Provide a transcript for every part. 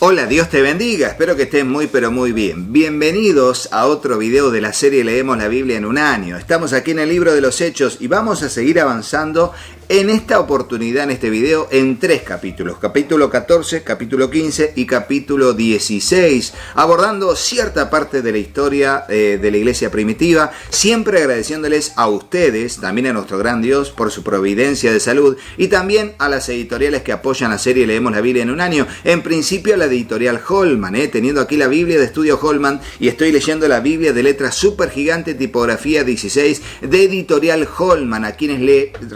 Hola, Dios te bendiga, espero que estés muy pero muy bien. Bienvenidos a otro video de la serie Leemos la Biblia en un año. Estamos aquí en el libro de los Hechos y vamos a seguir avanzando en esta oportunidad, en este video, en 3 capítulos. Capítulo 14, capítulo 15 y capítulo 16, abordando cierta parte de la historia de la iglesia primitiva, siempre agradeciéndoles a ustedes, también a nuestro gran Dios, por su providencia de salud y también a las editoriales que apoyan la serie Leemos la Biblia en un año. En principio la editorial Holman, teniendo aquí la Biblia de estudio Holman y estoy leyendo la Biblia de letra super gigante, tipografía 16 de editorial Holman, a quienes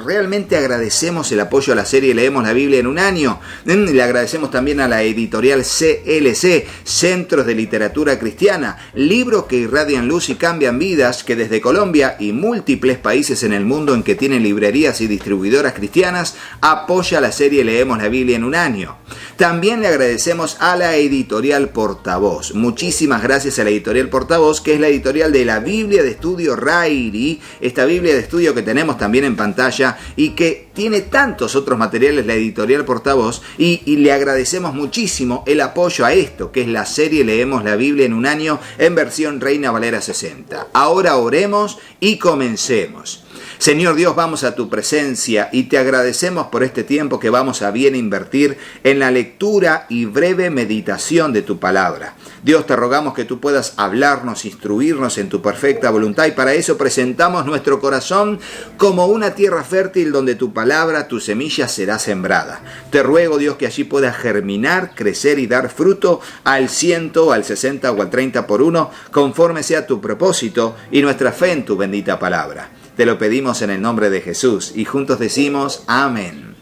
realmente agradecemos el apoyo a la serie Leemos la Biblia en un año. Le agradecemos también a la editorial CLC, Centros de Literatura Cristiana, libros que irradian luz y cambian vidas, que desde Colombia y múltiples países en el mundo en que tienen librerías y distribuidoras cristianas, apoya la serie Leemos la Biblia en un año. También le agradecemos a la editorial Portavoz. Muchísimas gracias a la editorial Portavoz, que es la editorial de la Biblia de estudio Rairi, esta Biblia de estudio que tenemos también en pantalla y que tiene tantos otros materiales, la editorial Portavoz, y le agradecemos muchísimo el apoyo a esto, que es la serie Leemos la Biblia en un año en versión Reina Valera 60. Ahora oremos y comencemos. Señor Dios, vamos a tu presencia y te agradecemos por este tiempo que vamos a bien invertir en la lectura y breve meditación de tu palabra. Dios, te rogamos que tú puedas hablarnos, instruirnos en tu perfecta voluntad y para eso presentamos nuestro corazón como una tierra fértil donde tu palabra, tu semilla será sembrada. Te ruego, Dios, que allí pueda germinar, crecer y dar fruto al 100, al 60 o al 30 por uno, conforme sea tu propósito y nuestra fe en tu bendita palabra. Te lo pedimos en el nombre de Jesús y juntos decimos amén.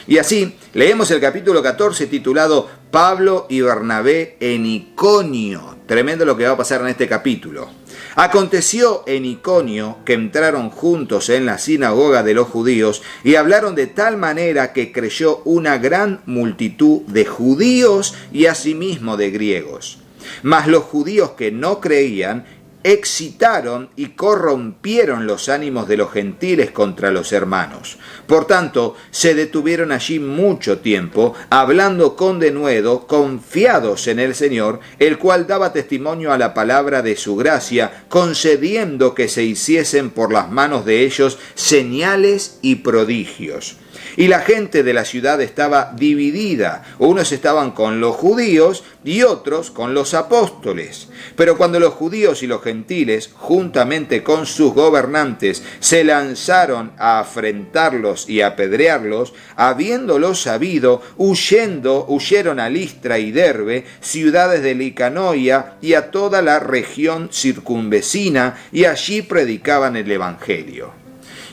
Y así leemos el capítulo 14 titulado Pablo y Bernabé en Iconio. Tremendo lo que va a pasar en este capítulo. Aconteció en Iconio que entraron juntos en la sinagoga de los judíos y hablaron de tal manera que creyó una gran multitud de judíos y asimismo de griegos. Mas los judíos que no creían excitaron y corrompieron los ánimos de los gentiles contra los hermanos. Por tanto, se detuvieron allí mucho tiempo, hablando con denuedo, confiados en el Señor, el cual daba testimonio a la palabra de su gracia, concediendo que se hiciesen por las manos de ellos señales y prodigios. Y la gente de la ciudad estaba dividida, unos estaban con los judíos y otros con los apóstoles. Pero cuando los judíos y los gentiles, juntamente con sus gobernantes, se lanzaron a afrentarlos y apedrearlos, habiéndolo sabido, huyeron a Listra y Derbe, ciudades de Licanoia y a toda la región circunvecina, y allí predicaban el evangelio.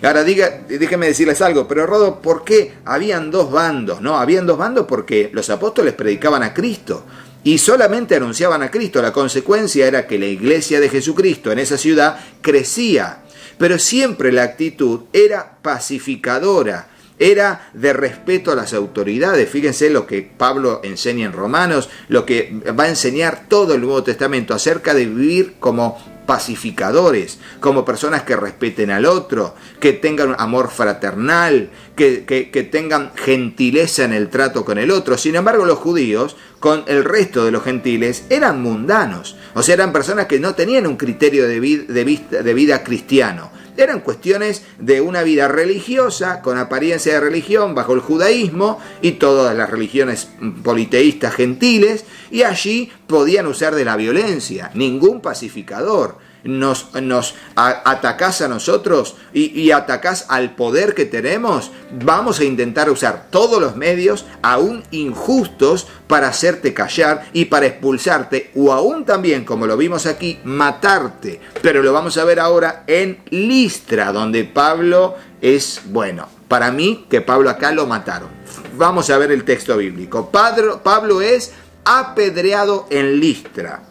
Ahora déjenme decirles algo, pero Rodo, ¿por qué habían dos bandos? No, habían dos bandos porque los apóstoles predicaban a Cristo y solamente anunciaban a Cristo. La consecuencia era que la iglesia de Jesucristo en esa ciudad crecía, pero siempre la actitud era pacificadora, era de respeto a las autoridades. Fíjense lo que Pablo enseña en Romanos, lo que va a enseñar todo el Nuevo Testamento acerca de vivir como pacificadores, como personas que respeten al otro, que tengan amor fraternal, que tengan gentileza en el trato con el otro. Sin embargo, los judíos, con el resto de los gentiles, eran mundanos, o sea, eran personas que no tenían un criterio de vida cristiano. Eran cuestiones de una vida religiosa, con apariencia de religión, bajo el judaísmo y todas las religiones politeístas gentiles, y allí podían usar de la violencia. Ningún pacificador. Nos atacás a nosotros y atacás al poder que tenemos, vamos a intentar usar todos los medios, aún injustos, para hacerte callar y para expulsarte, o aún también, como lo vimos aquí, matarte. Pero lo vamos a ver ahora en Listra, donde Pablo es, bueno, para mí que Pablo acá lo mataron. Vamos a ver el texto bíblico. Pablo es apedreado en Listra.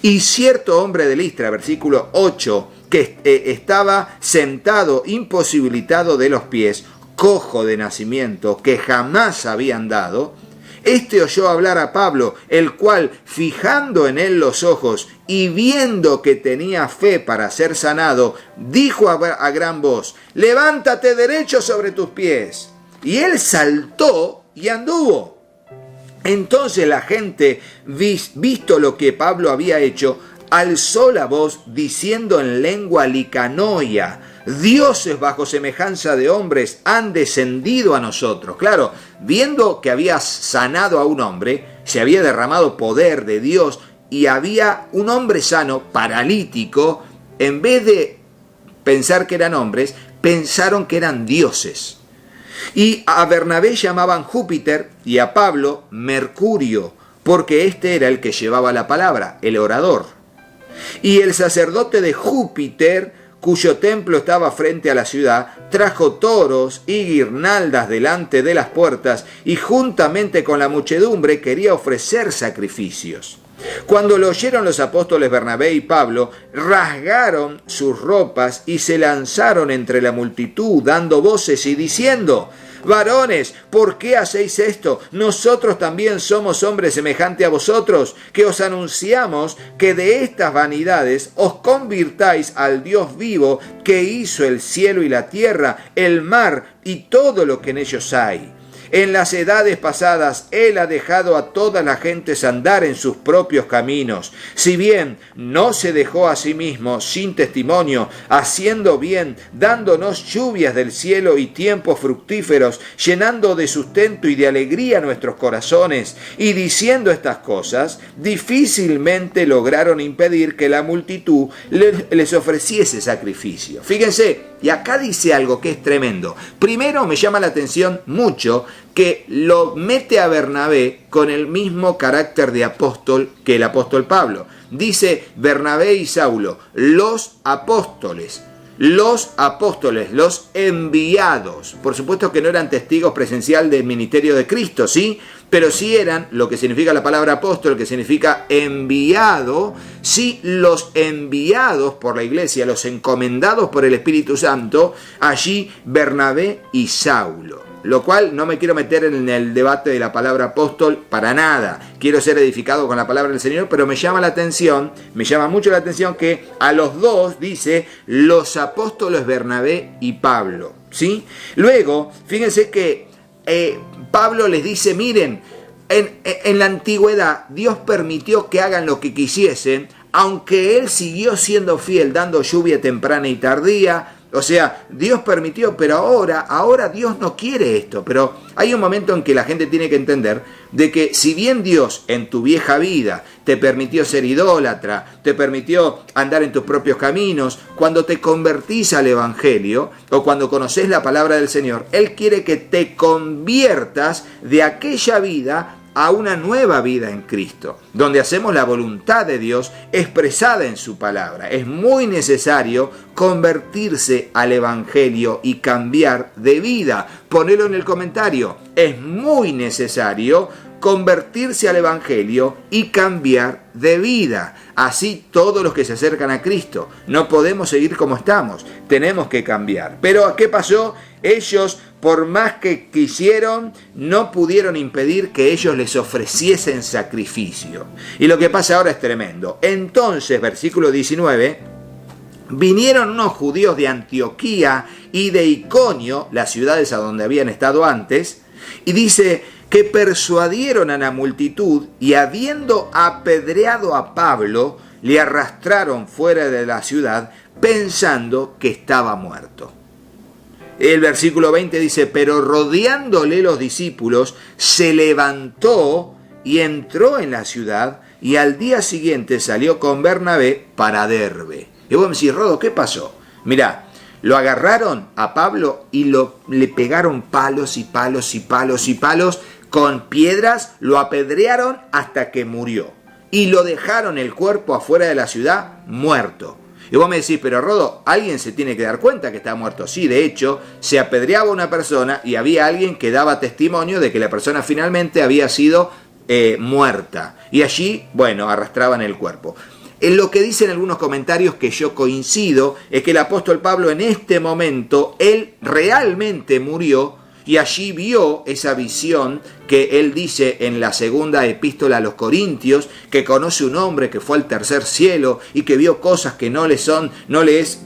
Y cierto hombre de Listra, versículo 8, que estaba sentado imposibilitado de los pies, cojo de nacimiento, que jamás había andado, este oyó hablar a Pablo, el cual, fijando en él los ojos y viendo que tenía fe para ser sanado, dijo a gran voz: levántate derecho sobre tus pies. Y él saltó y anduvo. Entonces la gente, visto lo que Pablo había hecho, alzó la voz diciendo en lengua licanoia: dioses bajo semejanza de hombres han descendido a nosotros. Claro, viendo que había sanado a un hombre, se había derramado poder de Dios y había un hombre sano, paralítico, en vez de pensar que eran hombres, pensaron que eran dioses. Y a Bernabé llamaban Júpiter y a Pablo Mercurio, porque este era el que llevaba la palabra, el orador. Y el sacerdote de Júpiter, cuyo templo estaba frente a la ciudad, trajo toros y guirnaldas delante de las puertas y juntamente con la muchedumbre quería ofrecer sacrificios. Cuando lo oyeron los apóstoles Bernabé y Pablo, rasgaron sus ropas y se lanzaron entre la multitud, dando voces y diciendo: varones, ¿por qué hacéis esto? Nosotros también somos hombres semejante a vosotros, que os anunciamos que de estas vanidades os convirtáis al Dios vivo, que hizo el cielo y la tierra, el mar y todo lo que en ellos hay. En las edades pasadas Él ha dejado a todas las gentes andar en sus propios caminos. Si bien no se dejó a sí mismo sin testimonio, haciendo bien, dándonos lluvias del cielo y tiempos fructíferos, llenando de sustento y de alegría nuestros corazones, y diciendo estas cosas, difícilmente lograron impedir que la multitud les ofreciese sacrificio. Fíjense, y acá dice algo que es tremendo. Primero me llama la atención mucho que lo mete a Bernabé con el mismo carácter de apóstol que el apóstol Pablo. Dice Bernabé y Saulo, los apóstoles, los enviados. Por supuesto que no eran testigos presencial del ministerio de Cristo, ¿sí? Pero sí eran, lo que significa la palabra apóstol, que significa enviado, sí, los enviados por la iglesia, los encomendados por el Espíritu Santo, allí Bernabé y Saulo. Lo cual no me quiero meter en el debate de la palabra apóstol para nada. Quiero ser edificado con la palabra del Señor, pero me llama mucho la atención que a los dos dice los apóstoles Bernabé y Pablo, ¿sí? Luego, fíjense que Pablo les dice, miren, en la antigüedad Dios permitió que hagan lo que quisiesen, aunque Él siguió siendo fiel, dando lluvia temprana y tardía. O sea, Dios permitió, pero ahora Dios no quiere esto. Pero hay un momento en que la gente tiene que entender de que si bien Dios en tu vieja vida te permitió ser idólatra, te permitió andar en tus propios caminos, cuando te convertís al Evangelio o cuando conoces la palabra del Señor, Él quiere que te conviertas de aquella vida a una nueva vida en Cristo, donde hacemos la voluntad de Dios expresada en su palabra. Es muy necesario convertirse al Evangelio y cambiar de vida. Ponelo en el comentario. Es muy necesario convertirse al Evangelio y cambiar de vida. Así todos los que se acercan a Cristo. No podemos seguir como estamos. Tenemos que cambiar. Pero ¿qué pasó? Ellos, por más que quisieron, no pudieron impedir que ellos les ofreciesen sacrificio. Y lo que pasa ahora es tremendo. Entonces, versículo 19, vinieron unos judíos de Antioquía y de Iconio, las ciudades a donde habían estado antes, y dice que persuadieron a la multitud y habiendo apedreado a Pablo, le arrastraron fuera de la ciudad pensando que estaba muerto. El versículo 20 dice, pero rodeándole los discípulos, se levantó y entró en la ciudad y al día siguiente salió con Bernabé para Derbe. Y vos me decís, Rodo, ¿qué pasó? Mirá, lo agarraron a Pablo y le pegaron palos y palos y palos y palos con piedras, lo apedrearon hasta que murió. Y lo dejaron el cuerpo afuera de la ciudad muerto. Y vos me decís, pero Rodo, alguien se tiene que dar cuenta que está muerto. Sí, de hecho, se apedreaba una persona y había alguien que daba testimonio de que la persona finalmente había sido muerta. Y allí, bueno, arrastraban el cuerpo. En lo que dicen algunos comentarios que yo coincido, es que el apóstol Pablo en este momento, él realmente murió y allí vio esa visión que él dice en la segunda epístola a los Corintios, que conoce un hombre que fue al tercer cielo y que vio cosas que no le es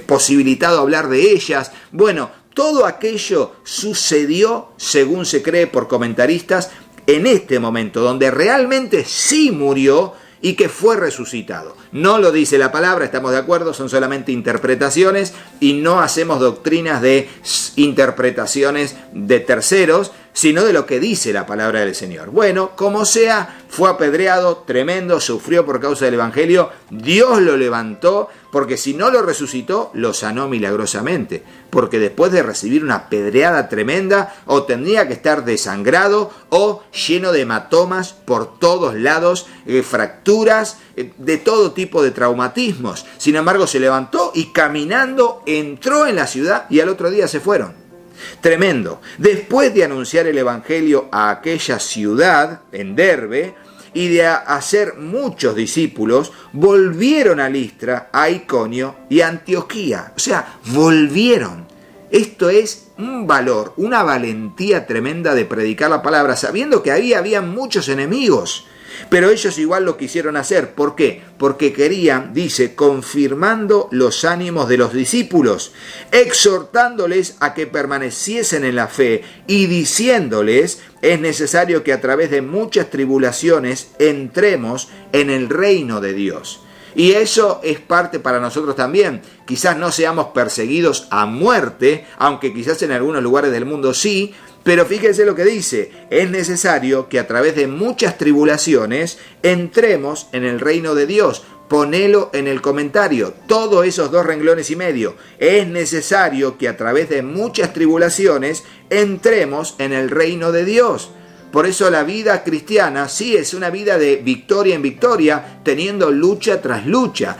posibilitado hablar de ellas. Bueno, todo aquello sucedió, según se cree por comentaristas, en este momento, donde realmente sí murió y que fue resucitado. No lo dice la palabra, estamos de acuerdo, son solamente interpretaciones y no hacemos doctrinas de interpretaciones de terceros, sino de lo que dice la palabra del Señor. Bueno, como sea, fue apedreado, tremendo, sufrió por causa del Evangelio, Dios lo levantó, porque si no lo resucitó, lo sanó milagrosamente, porque después de recibir una apedreada tremenda, o tendría que estar desangrado, o lleno de hematomas por todos lados, fracturas, de todo tipo de traumatismos. Sin embargo, se levantó y caminando entró en la ciudad y al otro día se fueron. Tremendo. Después de anunciar el Evangelio a aquella ciudad, en Derbe, y de hacer muchos discípulos, volvieron a Listra, a Iconio y a Antioquía. O sea, volvieron. Esto es un valor, una valentía tremenda de predicar la palabra, sabiendo que había muchos enemigos. Pero ellos igual lo quisieron hacer. ¿Por qué? Porque querían, dice, confirmando los ánimos de los discípulos, exhortándoles a que permaneciesen en la fe y diciéndoles, es necesario que a través de muchas tribulaciones entremos en el reino de Dios. Y eso es parte para nosotros también. Quizás no seamos perseguidos a muerte, aunque quizás en algunos lugares del mundo sí. Pero fíjense lo que dice, es necesario que a través de muchas tribulaciones entremos en el reino de Dios. Ponelo en el comentario, todos esos 2 renglones y medio. Es necesario que a través de muchas tribulaciones entremos en el reino de Dios. Por eso la vida cristiana sí es una vida de victoria en victoria, teniendo lucha tras lucha,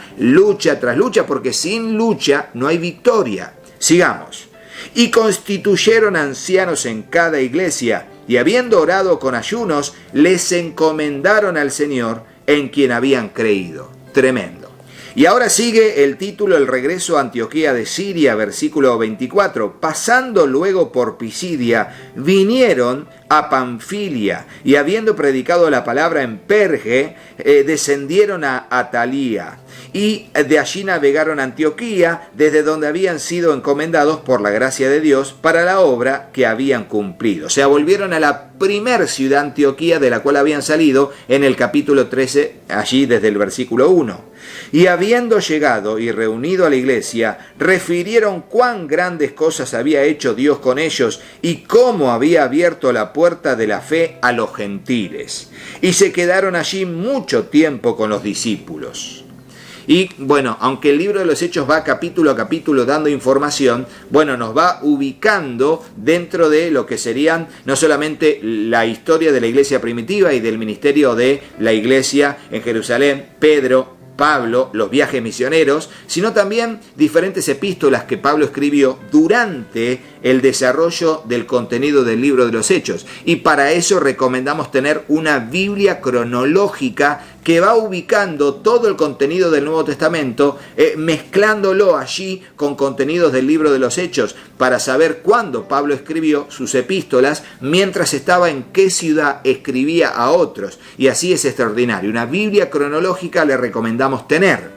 porque sin lucha no hay victoria. Sigamos. Y constituyeron ancianos en cada iglesia, y habiendo orado con ayunos, les encomendaron al Señor en quien habían creído. Tremendo. Y ahora sigue el título, el regreso a Antioquía de Siria, versículo 24. Pasando luego por Pisidia, vinieron a Panfilia, y habiendo predicado la palabra en Perge, descendieron a Atalía. Y de allí navegaron a Antioquía, desde donde habían sido encomendados por la gracia de Dios para la obra que habían cumplido. O sea, volvieron a la primer ciudad Antioquía de la cual habían salido en el capítulo 13, allí desde el versículo 1. Y habiendo llegado y reunido a la iglesia, refirieron cuán grandes cosas había hecho Dios con ellos y cómo había abierto la puerta de la fe a los gentiles. Y se quedaron allí mucho tiempo con los discípulos. Y bueno, aunque el libro de los Hechos va capítulo a capítulo dando información, bueno, nos va ubicando dentro de lo que serían no solamente la historia de la iglesia primitiva y del ministerio de la iglesia en Jerusalén, Pedro, Pablo, los viajes misioneros, sino también diferentes epístolas que Pablo escribió durante el desarrollo del contenido del libro de los Hechos. Y para eso recomendamos tener una Biblia cronológica que va ubicando todo el contenido del Nuevo Testamento, mezclándolo allí con contenidos del libro de los Hechos, para saber cuándo Pablo escribió sus epístolas, mientras estaba en qué ciudad escribía a otros. Y así es extraordinario. Una Biblia cronológica le recomendamos tener.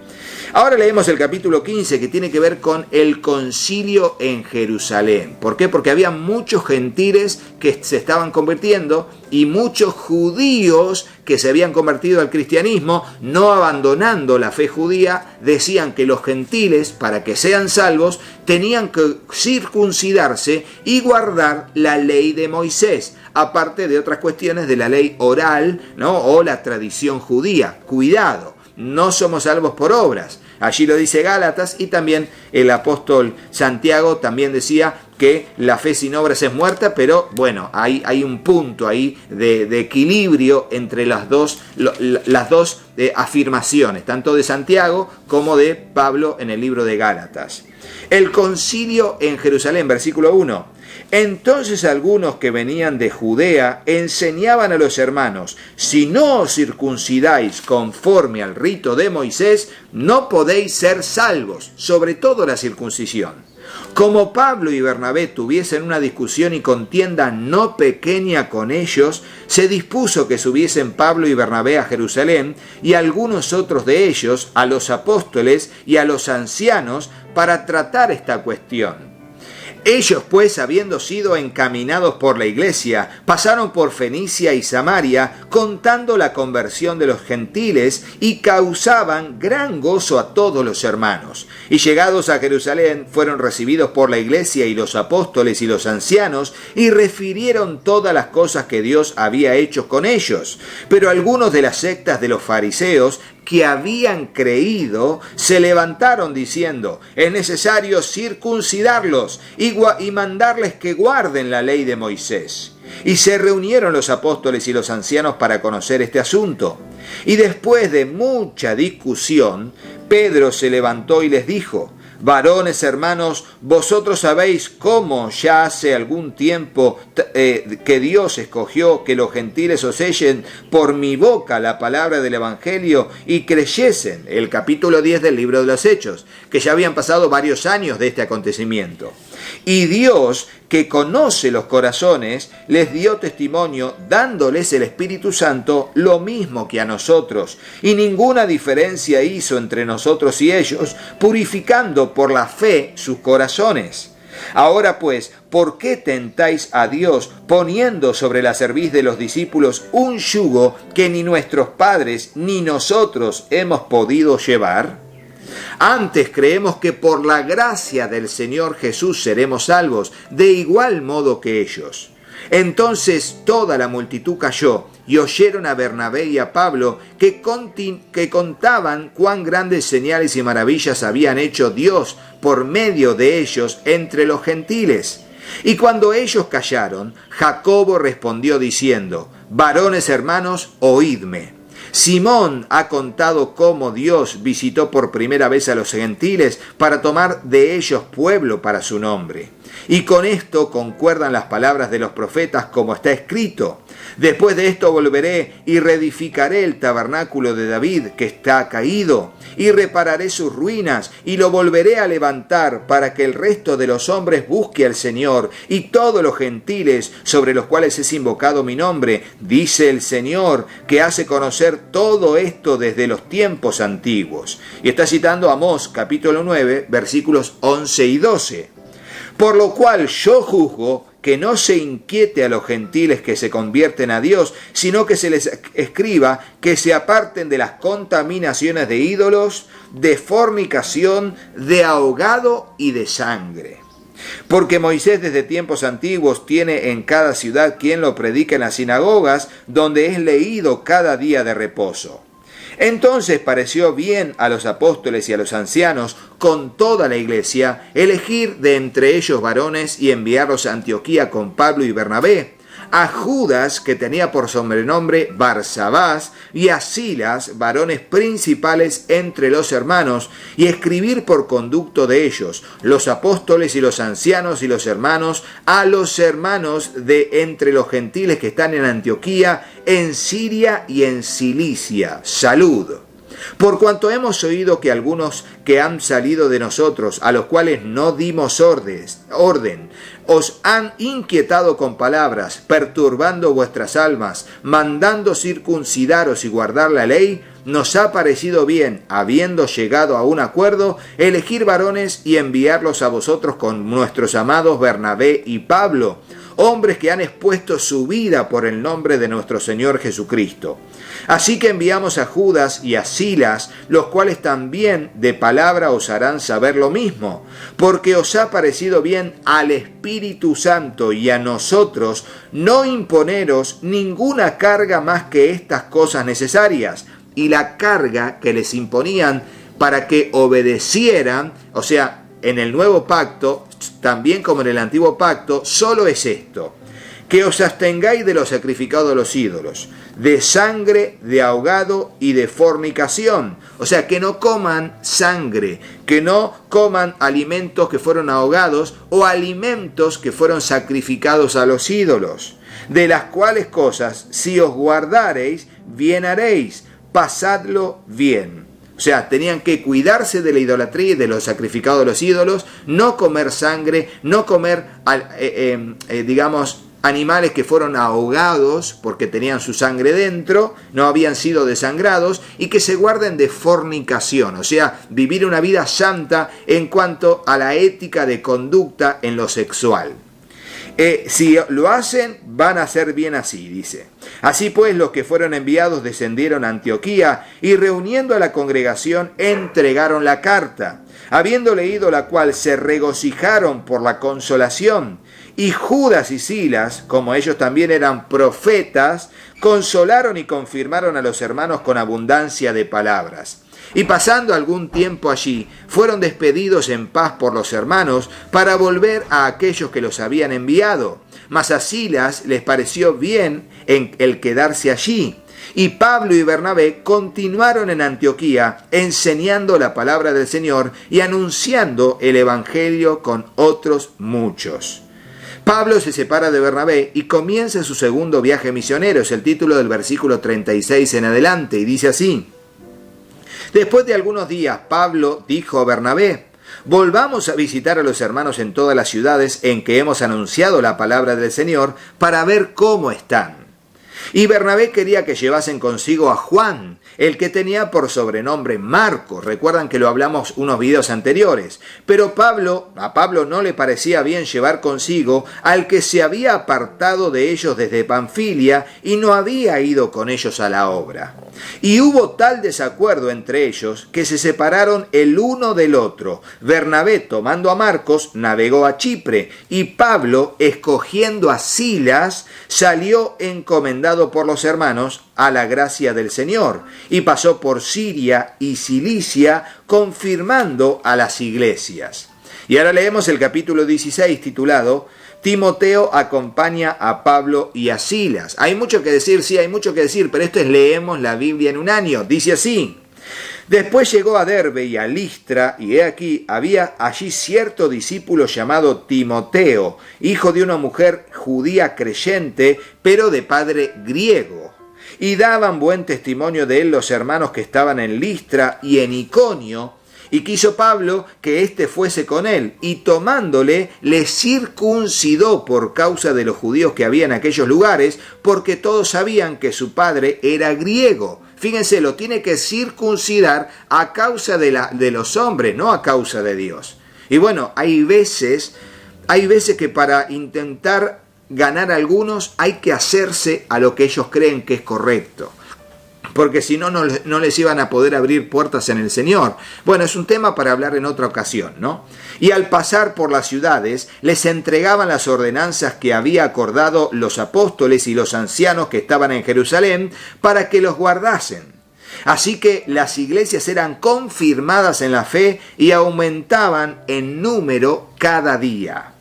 Ahora leemos el capítulo 15, que tiene que ver con el concilio en Jerusalén. ¿Por qué? Porque había muchos gentiles que se estaban convirtiendo y muchos judíos que se habían convertido al cristianismo, no abandonando la fe judía, decían que los gentiles, para que sean salvos, tenían que circuncidarse y guardar la ley de Moisés, aparte de otras cuestiones de la ley oral, ¿no? O la tradición judía. Cuidado. No somos salvos por obras. Allí lo dice Gálatas, y también el apóstol Santiago también decía que la fe sin obras es muerta, pero bueno, hay un punto ahí de equilibrio entre las dos afirmaciones, tanto de Santiago como de Pablo en el libro de Gálatas. El concilio en Jerusalén, versículo 1. Entonces algunos que venían de Judea enseñaban a los hermanos: si no os circuncidáis conforme al rito de Moisés, no podéis ser salvos, sobre todo la circuncisión. Como Pablo y Bernabé tuviesen una discusión y contienda no pequeña con ellos, se dispuso que subiesen Pablo y Bernabé a Jerusalén, y algunos otros de ellos a los apóstoles y a los ancianos, para tratar esta cuestión. Ellos, pues, habiendo sido encaminados por la iglesia, pasaron por Fenicia y Samaria, contando la conversión de los gentiles, y causaban gran gozo a todos los hermanos. Y llegados a Jerusalén, fueron recibidos por la iglesia y los apóstoles y los ancianos, y refirieron todas las cosas que Dios había hecho con ellos. Pero algunos de las sectas de los fariseos, que habían creído, se levantaron diciendo: es necesario circuncidarlos y mandarles que guarden la ley de Moisés. Y se reunieron los apóstoles y los ancianos para conocer este asunto. Y después de mucha discusión, Pedro se levantó y les dijo: varones hermanos, vosotros sabéis cómo ya hace algún tiempo que Dios escogió que los gentiles oyen por mi boca la palabra del Evangelio y creyesen. El capítulo 10 del libro de los Hechos, que ya habían pasado varios años de este acontecimiento. Y Dios, que conoce los corazones, les dio testimonio, dándoles el Espíritu Santo lo mismo que a nosotros, y ninguna diferencia hizo entre nosotros y ellos, purificando por la fe sus corazones. Ahora pues, ¿por qué tentáis a Dios poniendo sobre la cerviz de los discípulos un yugo que ni nuestros padres ni nosotros hemos podido llevar? Antes creemos que por la gracia del Señor Jesús seremos salvos, de igual modo que ellos. Entonces toda la multitud cayó y oyeron a Bernabé y a Pablo que contaban cuán grandes señales y maravillas habían hecho Dios por medio de ellos entre los gentiles. Y cuando ellos callaron, Jacobo respondió diciendo: varones hermanos, oídme. Simón ha contado cómo Dios visitó por primera vez a los gentiles para tomar de ellos pueblo para su nombre. Y con esto concuerdan las palabras de los profetas, como está escrito: después de esto volveré y reedificaré el tabernáculo de David que está caído, y repararé sus ruinas, y lo volveré a levantar para que el resto de los hombres busque al Señor, y todos los gentiles sobre los cuales es invocado mi nombre, dice el Señor, que hace conocer todo esto desde los tiempos antiguos. Y está citando Amós capítulo 9, versículos 11 y 12. Por lo cual yo juzgo que no se inquiete a los gentiles que se convierten a Dios, sino que se les escriba que se aparten de las contaminaciones de ídolos, de fornicación, de ahogado y de sangre. Porque Moisés desde tiempos antiguos tiene en cada ciudad quien lo predica en las sinagogas, donde es leído cada día de reposo. Entonces pareció bien a los apóstoles y a los ancianos, con toda la iglesia, elegir de entre ellos varones y enviarlos a Antioquía con Pablo y Bernabé, a Judas, que tenía por sobrenombre Barsabás, y a Silas, varones principales entre los hermanos, y escribir por conducto de ellos, los apóstoles y los ancianos y los hermanos, a los hermanos de entre los gentiles que están en Antioquía, en Siria y en Cilicia. Salud. Por cuanto hemos oído que algunos que han salido de nosotros, a los cuales no dimos orden, os han inquietado con palabras, perturbando vuestras almas, mandando circuncidaros y guardar la ley, nos ha parecido bien, habiendo llegado a un acuerdo, elegir varones y enviarlos a vosotros con nuestros amados Bernabé y Pablo, hombres que han expuesto su vida por el nombre de nuestro Señor Jesucristo. Así que enviamos a Judas y a Silas, los cuales también de palabra os harán saber lo mismo, porque os ha parecido bien al Espíritu Santo y a nosotros no imponeros ninguna carga más que estas cosas necesarias, y la carga que les imponían para que obedecieran, o sea, en el nuevo pacto, también como en el antiguo pacto, solo es esto: que os abstengáis de lo sacrificado a los ídolos, de sangre, de ahogado y de fornicación. O sea, que no coman sangre, que no coman alimentos que fueron ahogados o alimentos que fueron sacrificados a los ídolos. De las cuales cosas, si os guardareis, bien haréis, pasadlo bien. O sea, tenían que cuidarse de la idolatría y de lo sacrificado a los ídolos, no comer sangre, no comer, animales que fueron ahogados porque tenían su sangre dentro, no habían sido desangrados, y que se guarden de fornicación, o sea, vivir una vida santa en cuanto a la ética de conducta en lo sexual. Si lo hacen, van a hacer bien así, dice. Así pues, los que fueron enviados descendieron a Antioquía y reuniendo a la congregación entregaron la carta, habiendo leído la cual se regocijaron por la consolación. Y Judas y Silas, como ellos también eran profetas, consolaron y confirmaron a los hermanos con abundancia de palabras. Y pasando algún tiempo allí, fueron despedidos en paz por los hermanos para volver a aquellos que los habían enviado. Mas a Silas les pareció bien en el quedarse allí. Y Pablo y Bernabé continuaron en Antioquía, enseñando la palabra del Señor y anunciando el evangelio con otros muchos. Pablo se separa de Bernabé y comienza su segundo viaje misionero. Es el título del versículo 36 en adelante, y dice así: Después de algunos días, Pablo dijo a Bernabé: volvamos a visitar a los hermanos en todas las ciudades en que hemos anunciado la palabra del Señor para ver cómo están. Y Bernabé quería que llevasen consigo a Juan, el que tenía por sobrenombre Marcos. Recuerdan que lo hablamos unos videos anteriores. Pero a Pablo no le parecía bien llevar consigo al que se había apartado de ellos desde Panfilia y no había ido con ellos a la obra. Y hubo tal desacuerdo entre ellos que se separaron el uno del otro. Bernabé, tomando a Marcos, navegó a Chipre, y Pablo, escogiendo a Silas, salió encomendado por los hermanos a la gracia del Señor, y pasó por Siria y Cilicia, confirmando a las iglesias. Y ahora leemos el capítulo 16, titulado Timoteo acompaña a Pablo y a Silas. Hay mucho que decir, sí, hay mucho que decir, pero esto es leemos la Biblia en un año. Dice así: Después llegó a Derbe y a Listra, y he aquí, había allí cierto discípulo llamado Timoteo, hijo de una mujer judía creyente, pero de padre griego. Y daban buen testimonio de él los hermanos que estaban en Listra y en Iconio, y quiso Pablo que éste fuese con él, y tomándole, le circuncidó por causa de los judíos que había en aquellos lugares, porque todos sabían que su padre era griego. Fíjense, lo tiene que circuncidar a causa de los hombres, no a causa de Dios. Y bueno, hay veces que para intentar ganar a algunos hay que hacerse a lo que ellos creen que es correcto, porque si no, no les iban a poder abrir puertas en el Señor. Bueno, es un tema para hablar en otra ocasión, ¿no? Y al pasar por las ciudades, les entregaban las ordenanzas que había acordado los apóstoles y los ancianos que estaban en Jerusalén para que los guardasen. Así que las iglesias eran confirmadas en la fe y aumentaban en número cada día.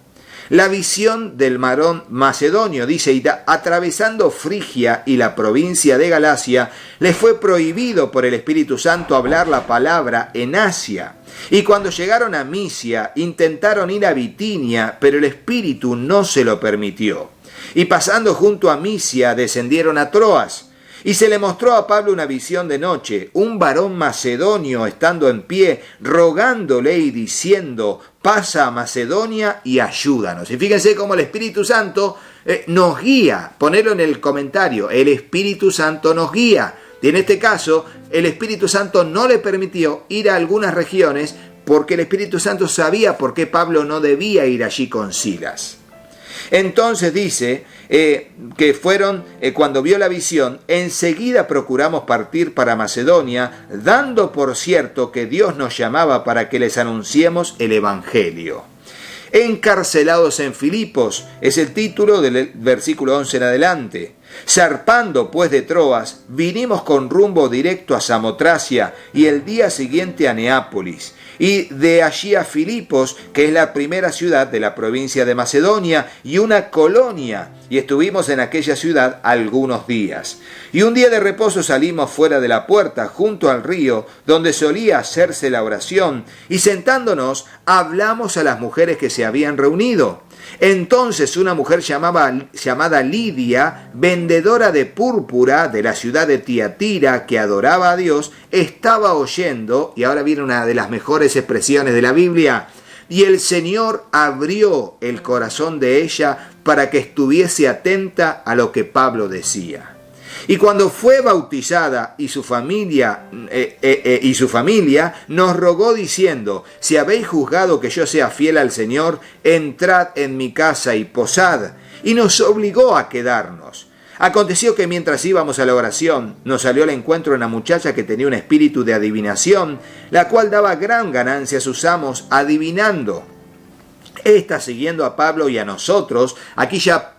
La visión del varón macedonio, dice, y atravesando Frigia y la provincia de Galacia, les fue prohibido por el Espíritu Santo hablar la palabra en Asia. Y cuando llegaron a Misia, intentaron ir a Bitinia, pero el Espíritu no se lo permitió. Y pasando junto a Misia, descendieron a Troas. Y se le mostró a Pablo una visión de noche, un varón macedonio estando en pie, rogándole y diciendo: pasa a Macedonia y ayúdanos. Y fíjense cómo el Espíritu Santo nos guía. Ponelo en el comentario, el Espíritu Santo nos guía. Y en este caso, el Espíritu Santo no le permitió ir a algunas regiones porque el Espíritu Santo sabía por qué Pablo no debía ir allí con Silas. Entonces dice que fueron, cuando vio la visión, enseguida procuramos partir para Macedonia, dando por cierto que Dios nos llamaba para que les anunciemos el Evangelio. Encarcelados en Filipos, es el título del versículo 11 en adelante. Zarpando pues de Troas, vinimos con rumbo directo a Samotracia y el día siguiente a Neápolis. Y de allí a Filipos, que es la primera ciudad de la provincia de Macedonia y una colonia, y estuvimos en aquella ciudad algunos días. Y un día de reposo salimos fuera de la puerta, junto al río, donde solía hacerse la oración, y sentándonos hablamos a las mujeres que se habían reunido. Entonces una mujer llamada Lidia, vendedora de púrpura de la ciudad de Tiatira, que adoraba a Dios, estaba oyendo, y ahora viene una de las mejores expresiones de la Biblia, y el Señor abrió el corazón de ella para que estuviese atenta a lo que Pablo decía. Y cuando fue bautizada y su familia nos rogó diciendo: si habéis juzgado que yo sea fiel al Señor, entrad en mi casa y posad. Y nos obligó a quedarnos. Aconteció que mientras íbamos a la oración, nos salió al encuentro una muchacha que tenía un espíritu de adivinación, la cual daba gran ganancia a sus amos adivinando. Esta, siguiendo a Pablo y a nosotros, aquí ya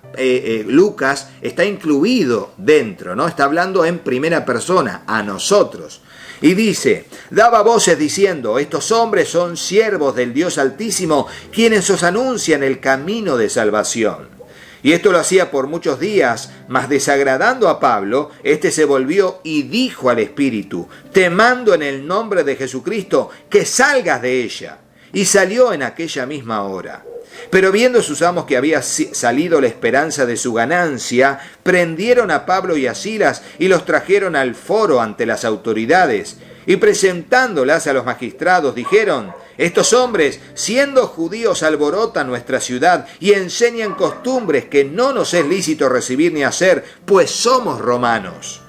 Lucas está incluido dentro, ¿no? Está hablando en primera persona, a nosotros. Y dice: daba voces diciendo: estos hombres son siervos del Dios Altísimo, quienes os anuncian el camino de salvación. Y esto lo hacía por muchos días, mas desagradando a Pablo, éste se volvió y dijo al espíritu: temando en el nombre de Jesucristo, que salgas de ella. Y salió en aquella misma hora. Pero viendo sus amos que había salido la esperanza de su ganancia, prendieron a Pablo y a Silas y los trajeron al foro ante las autoridades. Y presentándolas a los magistrados, dijeron: estos hombres, siendo judíos, alborotan nuestra ciudad y enseñan costumbres que no nos es lícito recibir ni hacer, pues somos romanos.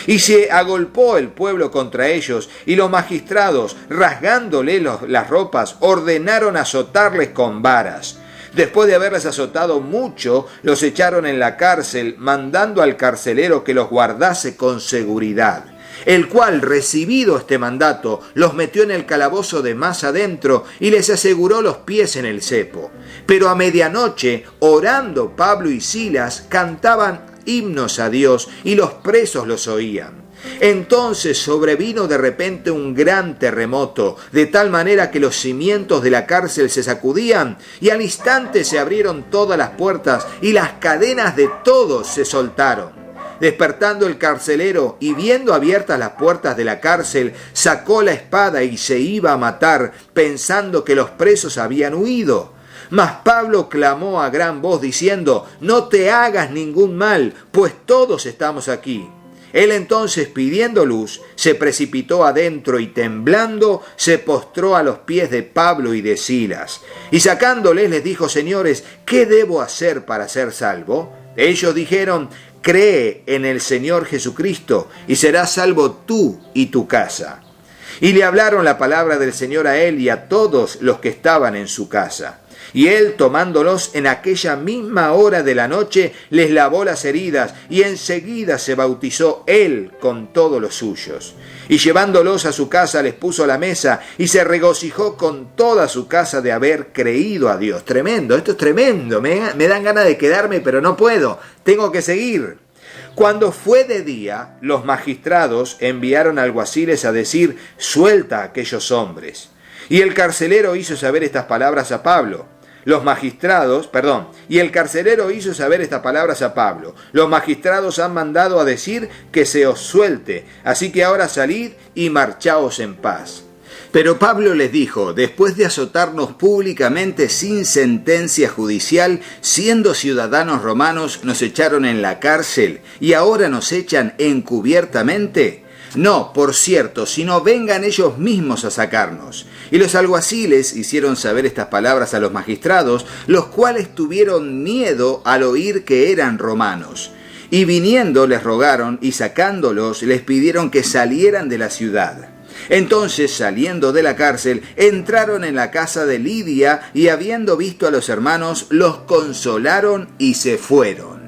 Y se agolpó el pueblo contra ellos, y los magistrados, rasgándole las ropas, ordenaron azotarles con varas. Después de haberles azotado mucho, los echaron en la cárcel, mandando al carcelero que los guardase con seguridad. El cual, recibido este mandato, los metió en el calabozo de más adentro y les aseguró los pies en el cepo. Pero a medianoche, orando Pablo y Silas, cantaban himnos a Dios y los presos los oían. Entonces sobrevino de repente un gran terremoto, de tal manera que los cimientos de la cárcel se sacudían, y al instante se abrieron todas las puertas y las cadenas de todos se soltaron. Despertando el carcelero y viendo abiertas las puertas de la cárcel, sacó la espada y se iba a matar, pensando que los presos habían huido. Mas Pablo clamó a gran voz diciendo: no te hagas ningún mal, pues todos estamos aquí. Él entonces, pidiendo luz, se precipitó adentro y temblando se postró a los pies de Pablo y de Silas. Y sacándoles les dijo: señores, ¿qué debo hacer para ser salvo? Ellos dijeron: cree en el Señor Jesucristo y serás salvo tú y tu casa. Y le hablaron la palabra del Señor a él y a todos los que estaban en su casa. Y él, tomándolos en aquella misma hora de la noche, les lavó las heridas, y enseguida se bautizó él con todos los suyos. Y llevándolos a su casa les puso la mesa, y se regocijó con toda su casa de haber creído a Dios. Tremendo, esto es tremendo, me dan ganas de quedarme, pero no puedo, tengo que seguir. Cuando fue de día, los magistrados enviaron alguaciles a decir: suelta a aquellos hombres. Y el carcelero hizo saber estas palabras a Pablo. Y el carcelero hizo saber estas palabras a Pablo: los magistrados han mandado a decir que se os suelte, así que ahora salid y marchaos en paz. Pero Pablo les dijo: después de azotarnos públicamente sin sentencia judicial, siendo ciudadanos romanos, nos echaron en la cárcel y ahora nos echan encubiertamente. No, por cierto, sino vengan ellos mismos a sacarnos. Y los alguaciles hicieron saber estas palabras a los magistrados, los cuales tuvieron miedo al oír que eran romanos. Y viniendo les rogaron, y sacándolos les pidieron que salieran de la ciudad. Entonces, saliendo de la cárcel, entraron en la casa de Lidia, y habiendo visto a los hermanos, los consolaron y se fueron.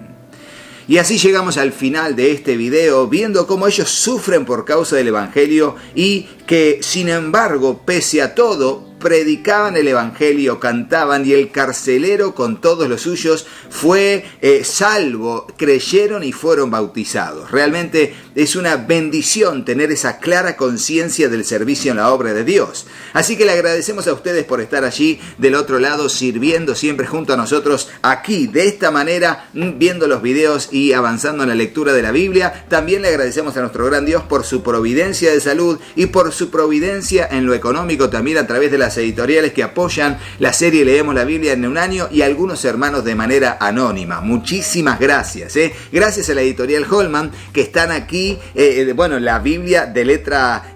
Y así llegamos al final de este video, viendo cómo ellos sufren por causa del Evangelio y que, sin embargo, pese a todo, predicaban el Evangelio, cantaban, y el carcelero con todos los suyos fue salvo, creyeron y fueron bautizados. Realmente es una bendición tener esa clara conciencia del servicio en la obra de Dios. Así que le agradecemos a ustedes por estar allí del otro lado, sirviendo siempre junto a nosotros aquí, de esta manera, viendo los videos y avanzando en la lectura de la Biblia. También le agradecemos a nuestro gran Dios por su providencia de salud y por su providencia en lo económico, también a través de las editoriales que apoyan la serie Leemos la Biblia en un año, y algunos hermanos de manera anónima. Muchísimas gracias. Gracias a la editorial Holman que están aquí. La Biblia de letra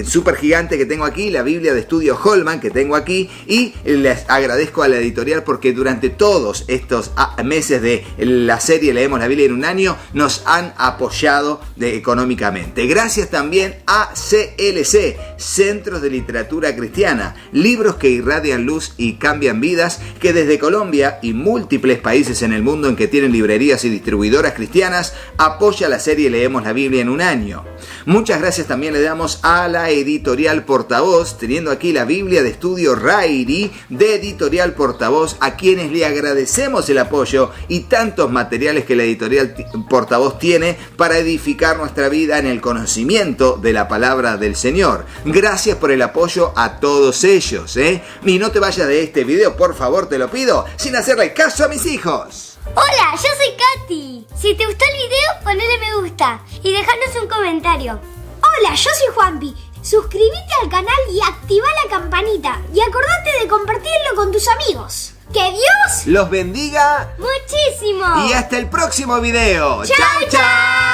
súper gigante que tengo aquí, la Biblia de estudio Holman que tengo aquí, y les agradezco a la editorial porque durante todos estos meses de la serie Leemos la Biblia en un año nos han apoyado económicamente. Gracias también a CLC, Centros de Literatura Cristiana, libros que irradian luz y cambian vidas, que desde Colombia y múltiples países en el mundo en que tienen librerías y distribuidoras cristianas apoya la serie Leemos la Biblia en un año. Muchas gracias también le damos a la editorial Portavoz, teniendo aquí la Biblia de estudio Rairi de editorial Portavoz, a quienes le agradecemos el apoyo y tantos materiales que la editorial Portavoz tiene para edificar nuestra vida en el conocimiento de la palabra del Señor. Gracias por el apoyo a todos ellos, Y no te vayas de este video, por favor, te lo pido, sin hacerle caso a mis hijos. Hola, yo soy Katy. Si te gustó el video, ponle me gusta y déjanos un comentario. Hola, yo soy Juanpi. Suscríbete al canal y activa la campanita. Y acordate de compartirlo con tus amigos. ¡Que Dios los bendiga muchísimo! Y hasta el próximo video. ¡Chao, chao!